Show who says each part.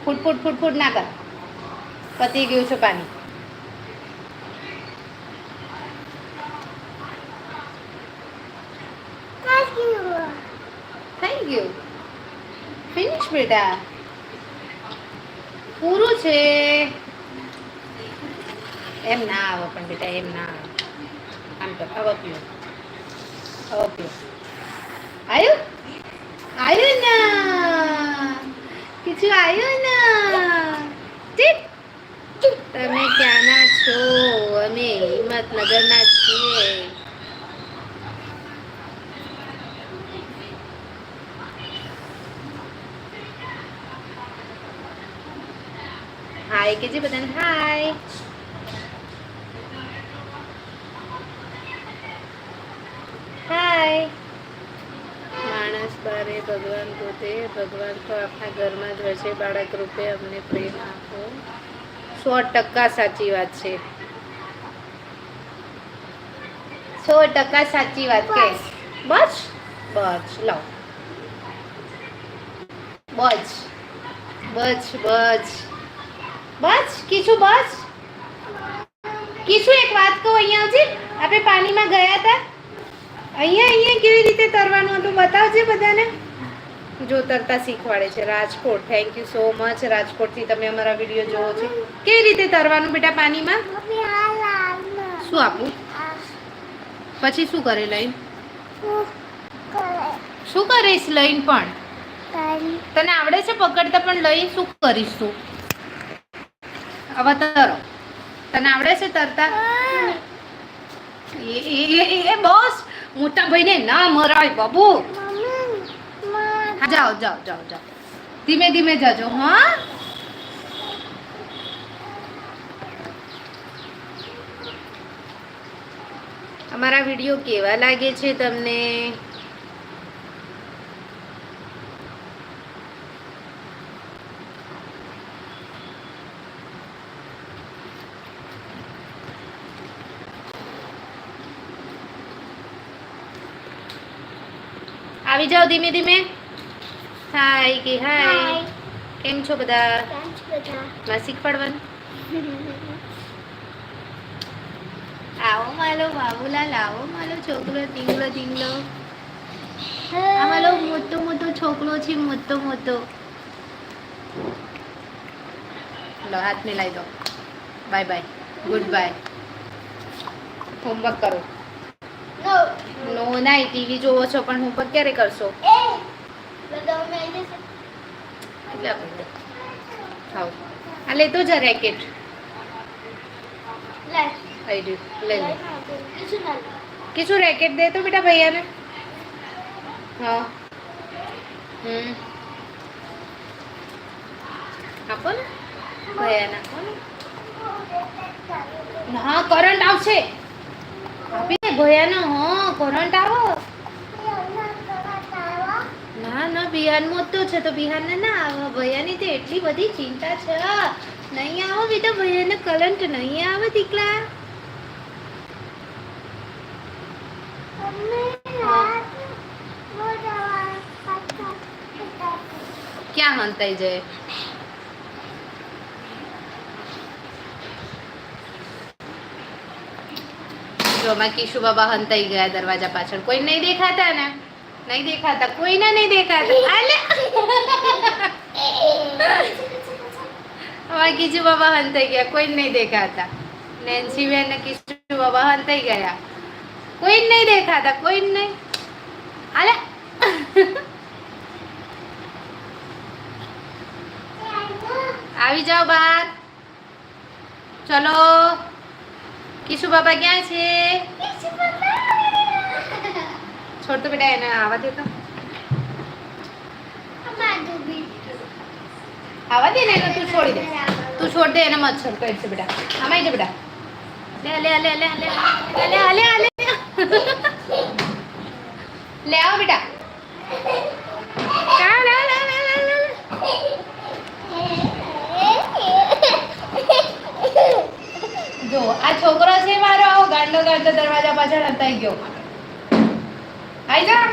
Speaker 1: ફૂટ ફૂટ ફૂટ ફૂટ ના કર. પતી ગયું છે પાણી. થઈ ગયું. ફિનિશ બેટા. પૂરું છે. એમ ના આવે પણ બેટા, એમ ના આવે. આમ કર. હવે પીઓ. હવે પીઓ. આયુ આયુ ના કીચુ આયુ ના. તમે ક્યાંના છો? અમે હિંમતનગરના છીએ. હાય કેજે બધાને. હાય હાય. માણસ બારે ભગવાન પોતે. ભગવાન તો આપણા ઘરમાં જ હોય છે. બાળક રૂપે અમને પ્રેમ આપો. 100% સાચી વાત છે. 100% સાચી વાત કે. બસ બસ લાવ. બસ બસ બસ બસ કીચું બસ. કીચું એક વાત કહું, અહીંયા આવજે. આપણે પાણીમાં ગયા હતા. અહીંયા કેવી રીતે તરવાનું હતું બતાવજે બધાને. જો તરતા શીખવાડે છે Rajkot. Thank you so much રાજકોટથી તમે અમારા વિડીયો જોવો છો. કેવી રીતે તરવાનું બેટા પાણીમાં? શું આપું? પછી શું કરે લઈને? શું કરીશ લઈને? પણ તને આવડે છે પકડતા, પણ લઈને શું કરીશ તું? હવે તરો. તને આવડે છે તરતા? એ બસ. મોટા ભાઈને ના મરાય બાબુ. જાઓ જાઓ જાઓ જાઓ. ધીમે ધીમે જજો. હા અમારા વિડીયો કેવા લાગે છે તમને? આવી જાઓ ધીમે ધીમે. હાય કે હાય. કેમ છો બધા? માં શીખવાડવાનું. આવો માલો બાબુલાલ. આવો માલો છોકરો ઢીંગલો ઢીંગલો. આ માલો મોટો મોટો છોકરો છે. મોટો મોટો. લો હાથ મિલાઈ દો. Bye bye. Good bye. Homework કરો. નો નહીં. ટીવી જોવો છો પણ હોમવર્ક ક્યારે કરશો? એટલે આપણે ખાવ. આ લેતો જા રેકેટ. લે લે. કીશું રેકેટ દે તો બેટા ભૈયાને. હા આપો ને ભૈયાને. આપો ને. હા કરંટ આવશે. આપી દે ભૈયાનો. હા કરંટ આવો. ના ના બિહાન મોટો છે તો બિહાનને ના આવે. ભૈયાની તો એટલી બધી ચિંતા છે. નહીં આવો બેટા ભૈયાને કરંટ નહીં આવે દીકલા. ક્યાં હંતાઈ જાય? જો અમારા કિશુ બાબા હંતાઈ ગયા દરવાજા પાછળ. કોઈ નહીં દેખાતા ને? નહીં દેખાતા. કોઈને નહીં દેખાતા. અમારા કિશુ બાબા હંતાઈ ગયા. કોઈ નહીં દેખાતા. નેન્સી બેન ને કિશુ બાબા હંતાઈ ગયા. કોઈ નહીં દેખાતા. કોઈ નહીં. આલે આવી જાઓ બહાર. ચલો. કિશુ બાબા ક્યાં છે? છોડ તો બેટા એને આવા દે તો. આવા દે ને એને. તું છોડી દે. તું છોડ દે એને. મત છોડ કરશે બેટા. આમાં જ બેટા. લે લે લે લે લે લે લે લે. ले आओ बेटा. जो आ छोकरो છે મારો ગાંડો ગાંડો દરવાજા પાછળ હતાઈ ગયો. આઈ જા.